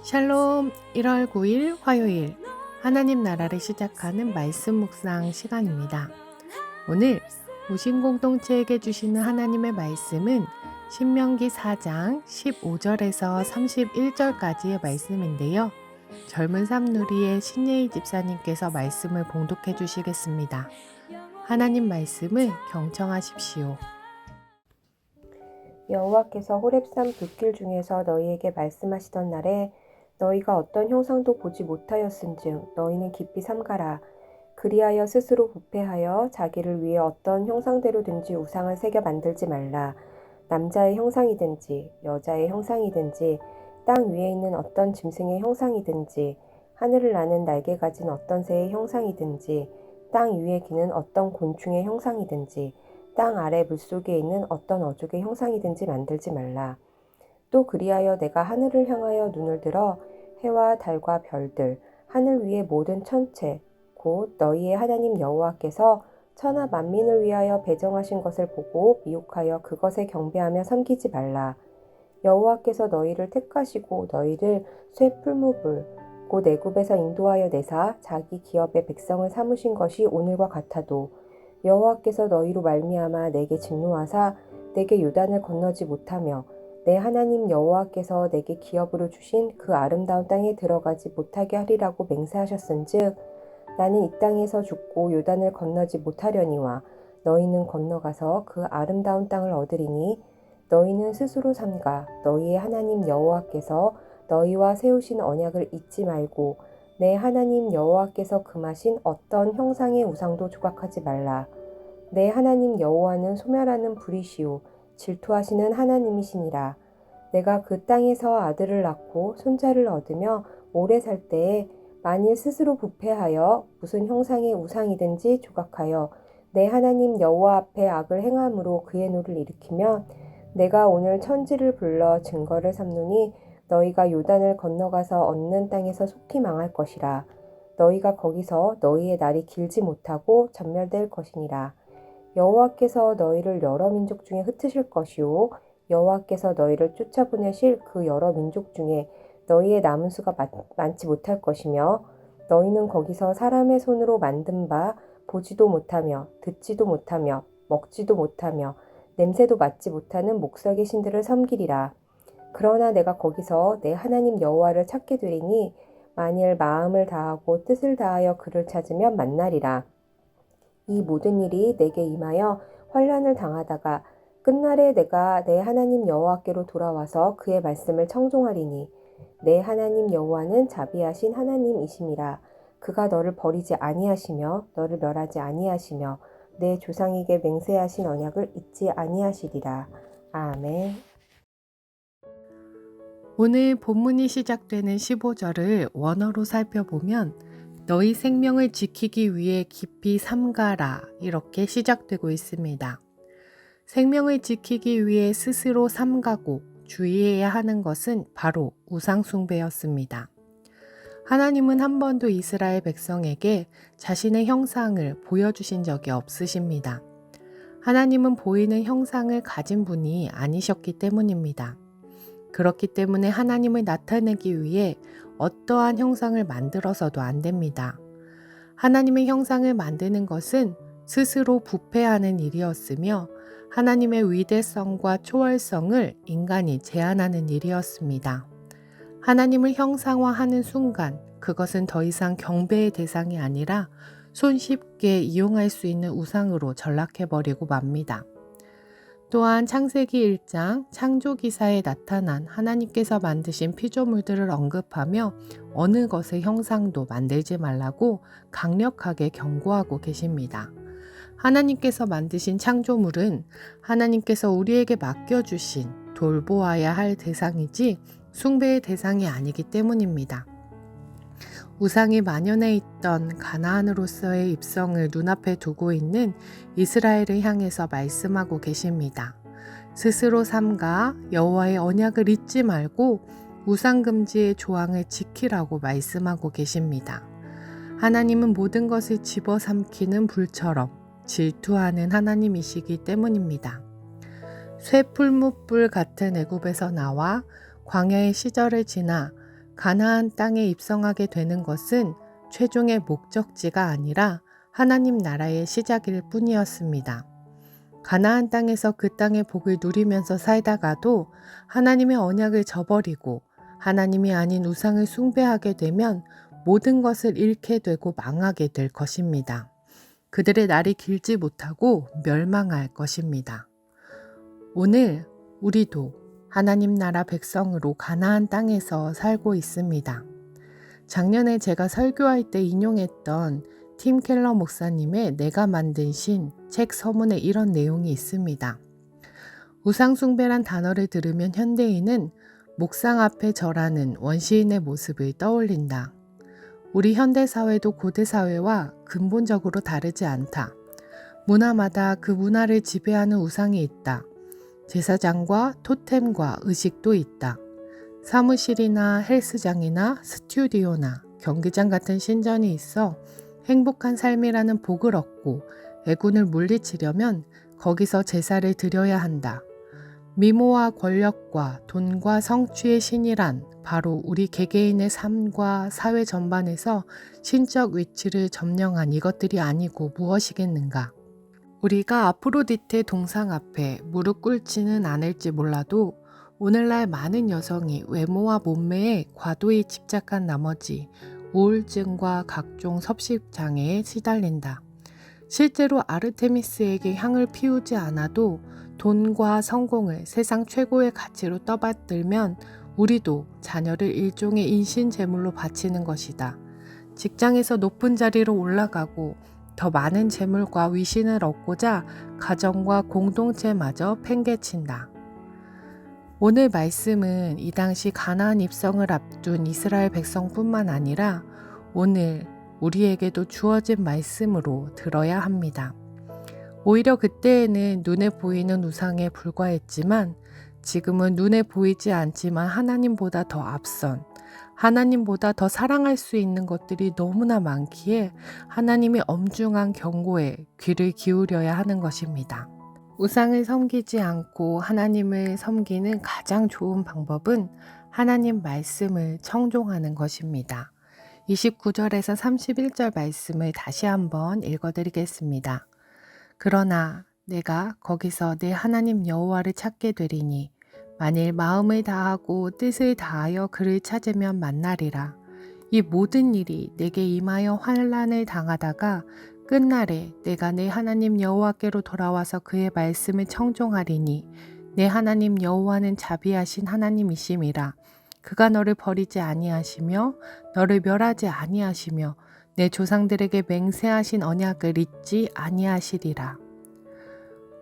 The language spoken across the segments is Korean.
샬롬. 1월 9일 화요일 하나님 나라를 시작하는 말씀 묵상 시간입니다. 오늘 우신 공동체에게 주시는 하나님의 말씀은 신명기 4장 15절에서 31절까지의 말씀인데요. 젊은 삼누리의 신예희 집사님께서 말씀을 봉독해 주시겠습니다. 하나님 말씀을 경청하십시오. 여호와께서 호렙산 불길 중에서 너희에게 말씀하시던 날에 너희가 어떤 형상도 보지 못하였은즉 너희는 깊이 삼가라. 그리하여 스스로 부패하여 자기를 위해 어떤 형상대로든지 우상을 새겨 만들지 말라. 남자의 형상이든지 여자의 형상이든지 땅 위에 있는 어떤 짐승의 형상이든지 하늘을 나는 날개 가진 어떤 새의 형상이든지 땅 위에 기는 어떤 곤충의 형상이든지 땅 아래 물속에 있는 어떤 어족의 형상이든지 만들지 말라. 또 그리하여 내가 하늘을 향하여 눈을 들어 해와 달과 별들, 하늘 위의 모든 천체, 곧 너희의 하나님 여호와께서 천하 만민을 위하여 배정하신 것을 보고 미혹하여 그것에 경배하며 섬기지 말라. 여호와께서 너희를 택하시고 너희를 쇠 풀무불, 곧 애굽에서 인도하여 내사 자기 기업의 백성을 삼으신 것이 오늘과 같아도 여호와께서 너희로 말미암아 내게 진노하사 내게 요단을 건너지 못하며 내 하나님 여호와께서 내게 기업으로 주신 그 아름다운 땅에 들어가지 못하게 하리라고 맹세하셨은즉 나는 이 땅에서 죽고 요단을 건너지 못하려니와 너희는 건너가서 그 아름다운 땅을 얻으리니 너희는 스스로 삼가 너희의 하나님 여호와께서 너희와 세우신 언약을 잊지 말고 내 하나님 여호와께서 금하신 어떤 형상의 우상도 조각하지 말라. 내 하나님 여호와는 소멸하는 불이시오 질투하시는 하나님이시니라. 내가 그 땅에서 아들을 낳고 손자를 얻으며 오래 살 때에 만일 스스로 부패하여 무슨 형상의 우상이든지 조각하여 내 하나님 여호와 앞에 악을 행함으로 그의 노를 일으키면 내가 오늘 천지를 불러 증거를 삼노니 너희가 요단을 건너가서 얻는 땅에서 속히 망할 것이라. 너희가 거기서 너희의 날이 길지 못하고 전멸될 것이니라. 여호와께서 너희를 여러 민족 중에 흩으실 것이요 여호와께서 너희를 쫓아보내실 그 여러 민족 중에 너희의 남은 수가 많지 못할 것이며 너희는 거기서 사람의 손으로 만든 바 보지도 못하며 듣지도 못하며 먹지도 못하며 냄새도 맡지 못하는 목석의 신들을 섬기리라. 그러나 내가 거기서 내 하나님 여호와를 찾게 되리니 만일 마음을 다하고 뜻을 다하여 그를 찾으면 만나리라. 이 모든 일이 내게 임하여 환난을 당하다가 끝날에 내가 내 하나님 여호와께로 돌아와서 그의 말씀을 청종하리니 내 하나님 여호와는 자비하신 하나님이심이라. 그가 너를 버리지 아니하시며 너를 멸하지 아니하시며 내 조상에게 맹세하신 언약을 잊지 아니하시리라. 아멘. 오늘 본문이 시작되는 15절을 원어로 살펴보면 너희 생명을 지키기 위해 깊이 삼가라 이렇게 시작되고 있습니다. 생명을 지키기 위해 스스로 삼가고 주의해야 하는 것은 바로 우상 숭배였습니다. 하나님은 한 번도 이스라엘 백성에게 자신의 형상을 보여주신 적이 없으십니다. 하나님은 보이는 형상을 가진 분이 아니셨기 때문입니다. 그렇기 때문에 하나님을 나타내기 위해 어떠한 형상을 만들어서도 안 됩니다. 하나님의 형상을 만드는 것은 스스로 부패하는 일이었으며 하나님의 위대성과 초월성을 인간이 제한하는 일이었습니다. 하나님을 형상화하는 순간 그것은 더 이상 경배의 대상이 아니라 손쉽게 이용할 수 있는 우상으로 전락해버리고 맙니다. 또한 창세기 1장 창조기사에 나타난 하나님께서 만드신 피조물들을 언급하며 어느 것의 형상도 만들지 말라고 강력하게 경고하고 계십니다. 하나님께서 만드신 창조물은 하나님께서 우리에게 맡겨주신 돌보아야 할 대상이지 숭배의 대상이 아니기 때문입니다. 우상이 만연해 있던 가나안으로서의 입성을 눈앞에 두고 있는 이스라엘을 향해서 말씀하고 계십니다. 스스로 삼가 여호와의 언약을 잊지 말고 우상금지의 조항을 지키라고 말씀하고 계십니다. 하나님은 모든 것을 집어삼키는 불처럼 질투하는 하나님이시기 때문입니다. 쇠풀무불 같은 애굽에서 나와 광야의 시절을 지나 가나안 땅에 입성하게 되는 것은 최종의 목적지가 아니라 하나님 나라의 시작일 뿐이었습니다. 가나안 땅에서 그 땅의 복을 누리면서 살다가도 하나님의 언약을 저버리고 하나님이 아닌 우상을 숭배하게 되면 모든 것을 잃게 되고 망하게 될 것입니다. 그들의 날이 길지 못하고 멸망할 것입니다. 오늘 우리도 하나님 나라 백성으로 가나안 땅에서 살고 있습니다. 작년에 제가 설교할 때 인용했던 팀 켈러 목사님의 내가 만든 신 책 서문에 이런 내용이 있습니다. 우상숭배란 단어를 들으면 현대인은 목상 앞에 절하는 원시인의 모습을 떠올린다. 우리 현대사회도 고대사회와 근본적으로 다르지 않다. 문화마다 그 문화를 지배하는 우상이 있다. 제사장과 토템과 의식도 있다. 사무실이나 헬스장이나 스튜디오나 경기장 같은 신전이 있어 행복한 삶이라는 복을 얻고 애군을 물리치려면 거기서 제사를 드려야 한다. 미모와 권력과 돈과 성취의 신이란 바로 우리 개개인의 삶과 사회 전반에서 신적 위치를 점령한 이것들이 아니고 무엇이겠는가? 우리가 아프로디테 동상 앞에 무릎 꿇지는 않을지 몰라도 오늘날 많은 여성이 외모와 몸매에 과도히 집착한 나머지 우울증과 각종 섭식장애에 시달린다. 실제로 아르테미스에게 향을 피우지 않아도 돈과 성공을 세상 최고의 가치로 떠받들면 우리도 자녀를 일종의 인신제물로 바치는 것이다. 직장에서 높은 자리로 올라가고 더 많은 재물과 위신을 얻고자 가정과 공동체마저 팽개친다. 오늘 말씀은 이 당시 가나안 입성을 앞둔 이스라엘 백성뿐만 아니라 오늘 우리에게도 주어진 말씀으로 들어야 합니다. 오히려 그때에는 눈에 보이는 우상에 불과했지만 지금은 눈에 보이지 않지만 하나님보다 더 앞선, 하나님보다 더 사랑할 수 있는 것들이 너무나 많기에 하나님의 엄중한 경고에 귀를 기울여야 하는 것입니다. 우상을 섬기지 않고 하나님을 섬기는 가장 좋은 방법은 하나님 말씀을 청종하는 것입니다. 29절에서 31절 말씀을 다시 한번 읽어드리겠습니다. 그러나 내가 거기서 내 하나님 여호와를 찾게 되리니 만일 마음을 다하고 뜻을 다하여 그를 찾으면 만나리라. 이 모든 일이 내게 임하여 환난을 당하다가 끝날에 내가 내 하나님 여호와께로 돌아와서 그의 말씀을 청종하리니 내 하나님 여호와는 자비하신 하나님이심이라. 그가 너를 버리지 아니하시며 너를 멸하지 아니하시며 내 조상들에게 맹세하신 언약을 잊지 아니하시리라.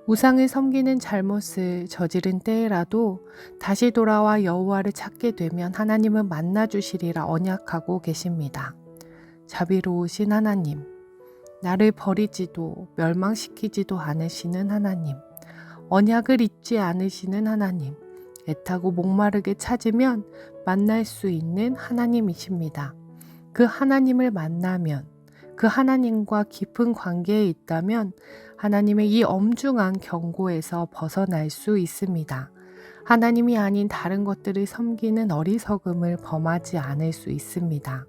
우상을 섬기는 잘못을 저지른 때에라도 다시 돌아와 여호와를 찾게 되면 하나님은 만나주시리라 언약하고 계십니다. 자비로우신 하나님, 나를 버리지도 멸망시키지도 않으시는 하나님, 언약을 잊지 않으시는 하나님, 애타고 목마르게 찾으면 만날 수 있는 하나님이십니다. 그 하나님을 만나면, 그 하나님과 깊은 관계에 있다면 하나님의 이 엄중한 경고에서 벗어날 수 있습니다. 하나님이 아닌 다른 것들을 섬기는 어리석음을 범하지 않을 수 있습니다.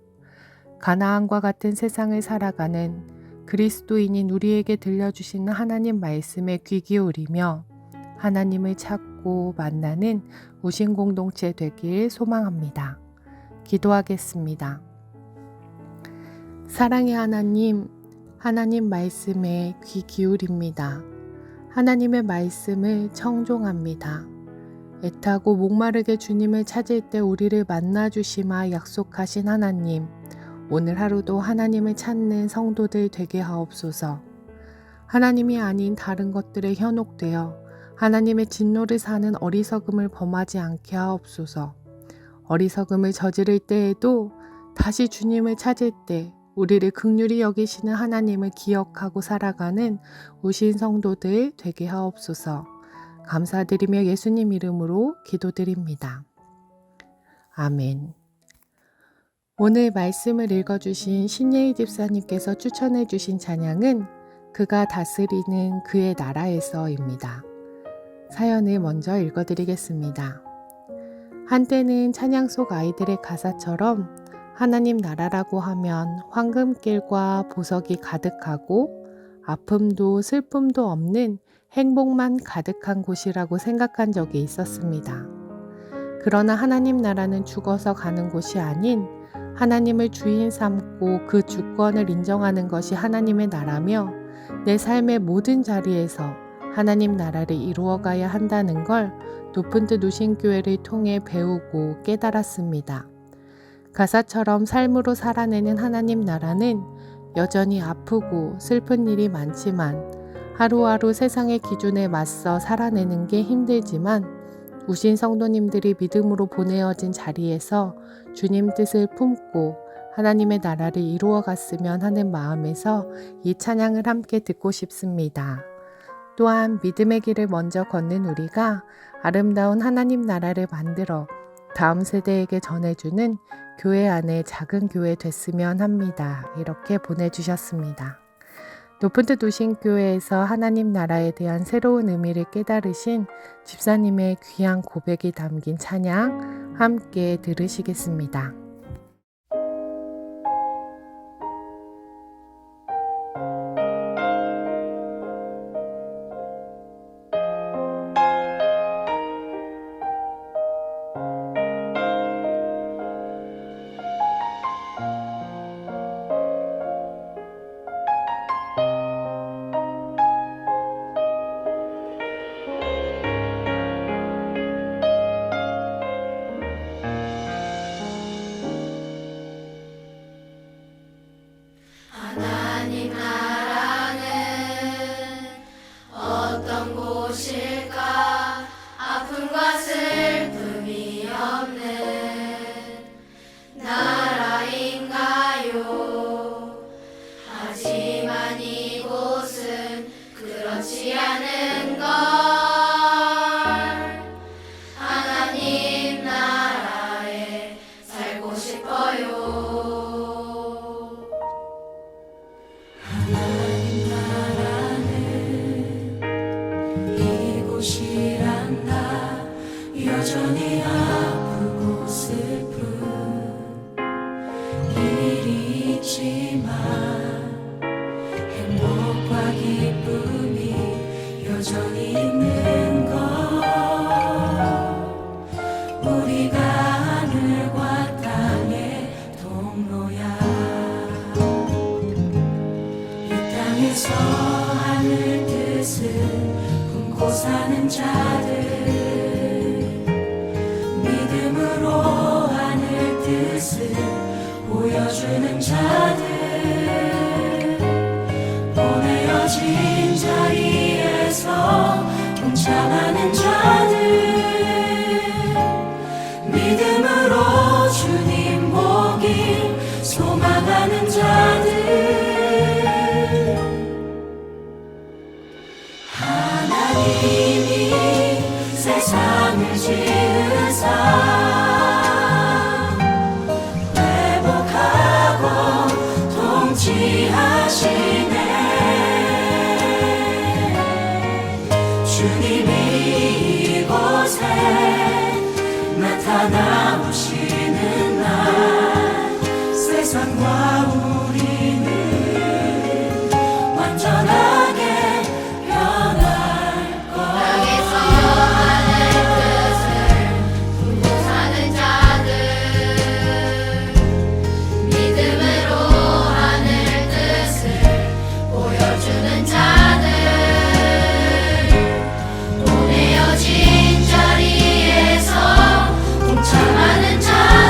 가나안과 같은 세상을 살아가는 그리스도인인 우리에게 들려주시는 하나님 말씀에 귀 기울이며 하나님을 찾고 만나는 우신 공동체 되길 소망합니다. 기도하겠습니다. 사랑의 하나님, 하나님 말씀에 귀 기울입니다. 하나님의 말씀을 청종합니다. 애타고 목마르게 주님을 찾을 때 우리를 만나주시마 약속하신 하나님, 오늘 하루도 하나님을 찾는 성도들 되게 하옵소서. 하나님이 아닌 다른 것들에 현혹되어 하나님의 진노를 사는 어리석음을 범하지 않게 하옵소서. 어리석음을 저지를 때에도 다시 주님을 찾을 때 우리를 긍휼히 여기시는 하나님을 기억하고 살아가는 우신 성도들 되게 하옵소서. 감사드리며 예수님 이름으로 기도드립니다. 아멘. 오늘 말씀을 읽어주신 신예희 집사님께서 추천해 주신 찬양은 그가 다스리는 그의 나라에서입니다. 사연을 먼저 읽어드리겠습니다. 한때는 찬양 속 아이들의 가사처럼 하나님 나라라고 하면 황금길과 보석이 가득하고 아픔도 슬픔도 없는 행복만 가득한 곳이라고 생각한 적이 있었습니다. 그러나 하나님 나라는 죽어서 가는 곳이 아닌 하나님을 주인 삼고 그 주권을 인정하는 것이 하나님의 나라며 내 삶의 모든 자리에서 하나님 나라를 이루어가야 한다는 걸 높은 뜻 우신교회를 통해 배우고 깨달았습니다. 가사처럼 삶으로 살아내는 하나님 나라는 여전히 아프고 슬픈 일이 많지만 하루하루 세상의 기준에 맞서 살아내는 게 힘들지만 우신 성도님들이 믿음으로 보내어진 자리에서 주님 뜻을 품고 하나님의 나라를 이루어 갔으면 하는 마음에서 이 찬양을 함께 듣고 싶습니다. 또한 믿음의 길을 먼저 걷는 우리가 아름다운 하나님 나라를 만들어 다음 세대에게 전해주는 교회 안에 작은 교회 됐으면 합니다. 이렇게 보내주셨습니다. 높은 뜻 우신교회에서 하나님 나라에 대한 새로운 의미를 깨달으신 집사님의 귀한 고백이 담긴 찬양 함께 들으시겠습니다. 하나님 나라는 어떤 곳일까? 아픔과 슬픔이 없는 나라인가요? 하지만 이곳은 그렇지 않은 걸. 하나님 나라에 살고 싶어요. 이곳이란다 여전히 아프고 슬픈 일이 있지만 행복과 기쁨이 여전히 있는 것. 우리가 하늘과 땅의 통로야. 이 땅에서 하늘 뜻을 품고 사는 자들, 믿음으로 하늘 뜻을 보여주는 자들, 보내어진 자리에서 동참하는 자들, 믿음으로 주님 보길 소망하는 자들. 하나님이 세상을 지으사 회복하고 통치하시네. 주님이 이곳에 나타나오시는 날 세상과 우리는 완전하게 땅에서 하늘 뜻을 품고 사는 자들, 믿음으로 하늘 뜻을 보여주는 자들, 보내어진 자리에서 동참하는 자들,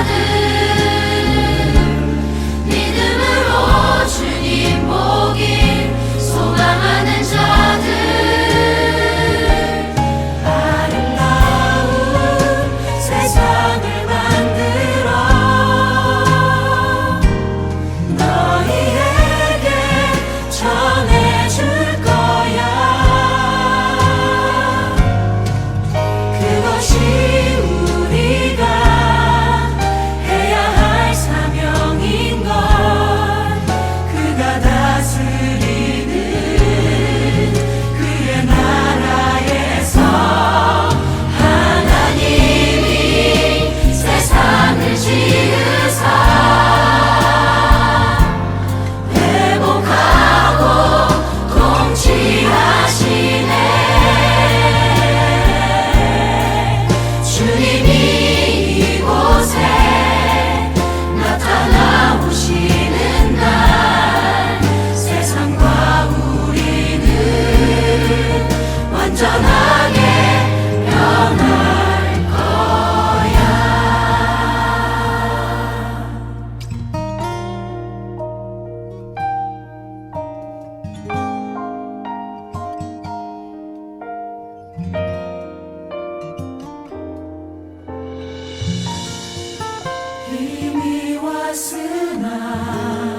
이미 왔으나